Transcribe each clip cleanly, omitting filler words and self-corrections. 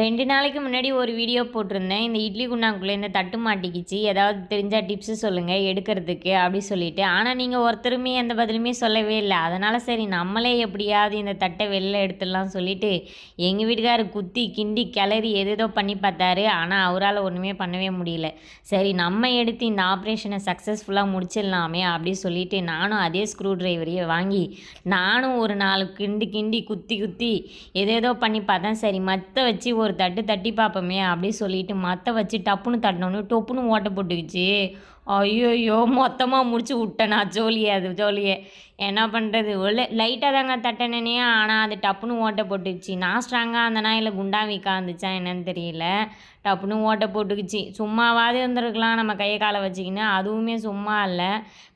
2 நாளைக்கு முன்னாடி ஒரு வீடியோ போட்டிருந்தேன். இந்த இட்லி குண்டான்குள்ள இந்த தட்டு மாட்டிக்கிச்சு. ஏதாவது தெரிஞ்சா டிப்ஸு சொல்லுங்க எடுக்கிறதுக்கு அப்படி சொல்லிட்டு. ஆனா நீங்க ஒருத்தருமே எந்த பதிலுமே சொல்லவே இல்ல. அதனால சரி நம்மளே எப்படியாவது இந்த தட்ட வெளில எடுத்துடலாம்னு சொல்லிட்டு, எங்க வீட்டுக்காரரு குத்தி, கிண்டி, கிளறி ஏதேதோ பண்ணி பார்த்தாரு. ஆனா அவரால ஒண்ணுமே பண்ணவே முடியல. சரி நம்ம எடுத்து இந்த ஆப்ரேஷன சக்ஸஸ்ஃபுல்லா முடிச்சிடலாமே அப்படி சொல்லிட்டு, நானும் அதே ஸ்க்ரூ டிரைவரையே வாங்கி, நானும் ஒரு 4 கிண்டு கிண்டி, குத்தி குத்தி ஏதேதோ பண்ணி பார்த்தேன். சரி மத்த வச்சு ஒரு தட்டு தட்டி பார்ப்போமே அப்படி சொல்லிட்டு மத்த வச்சு டப்புன்னு தட்டினோனே டொப்புன்னு ஓட்டை போட்டுக்கிச்சு. ஐயய்யோ! மொத்தமா முடிச்சு விட்டேன் நான் ஜோலிய. என்ன பண்ணுறது? லைட்டாக தாங்க தட்டினேனே, ஆனா அது டப்புன்னு ஓட்டை போட்டுக்கிச்சு. நான் ஸ்ட்ராங்கா இருந்தேனா இல்லை குண்டா வீக்கா இருந்துச்சா என்னன்னு தெரியல. டப்புன்னு ஓட்டை போட்டுக்கிச்சு. சும்மாவாவது இருந்திருக்கலாம் நம்ம கையை காலை வச்சுக்கின்னு. அதுவுமே சும்மா இல்லை.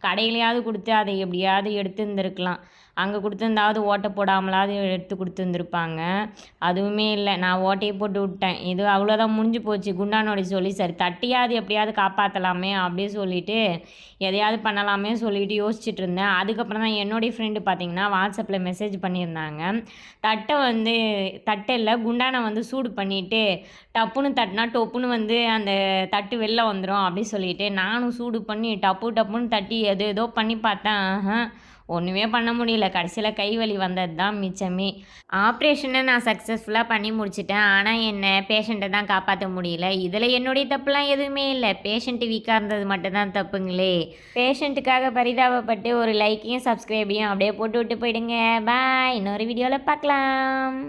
கடையிலையாவது கொடுத்து அதை எப்படியாவது எடுத்து இருந்திருக்கலாம். அங்கே கொடுத்துருந்தாவது ஓட்டை போடாமலாவது எடுத்து கொடுத்துருந்துருப்பாங்க. அதுவுமே இல்லை. நான் ஓட்டையை போட்டு விட்டேன். இது அவ்வளோதான் முடிஞ்சு போச்சு குண்டானோட சொல்லி. சரி தட்டியாவது எப்படியாவது காப்பாற்றலாமே அப்படியே சொல்லிட்டு எதையாவது பண்ணலாமே சொல்லிட்டு யோசிச்சுட்டு இருந்தேன். அதுக்கப்புறம் தான் என்னுடைய ஃப்ரெண்டு பார்த்தீங்கன்னா வாட்ஸ்அப்பில் மெசேஜ் பண்ணியிருந்தாங்க. தட்டை குண்டானை வந்து சூடு பண்ணிவிட்டு டப்புன்னு தட்டினா டொப்புன்னு வந்து அந்த தட்டு வெளில வந்துடும் அப்படி சொல்லிட்டு நானும் சூடு பண்ணி டப்புன்னு தட்டி ஏதோ பண்ணி பார்த்தேன். ஒன்றுமே பண்ண முடியல. கடைசியில் கை வலி வந்தது தான் மிச்சமே. ஆப்ரேஷனை நான் சக்ஸஸ்ஃபுல்லாக பண்ணி முடிச்சிட்டேன். ஆனால் என்ன பேஷண்ட்டை தான் காப்பாற்ற முடியல. இதில் என்னுடைய தப்புலாம் எதுவுமே இல்லை. பேஷண்ட்டு வீக்காக இருந்தது மட்டும்தான் தப்புங்களே. பேஷண்ட்டுக்காக பரிதாபப்பட்டு ஒரு லைக்கையும் சப்ஸ்கிரைபையும் அப்படியே போட்டு விட்டு போயிடுங்க. பாய். இன்னொரு வீடியோவில் பார்க்கலாம்.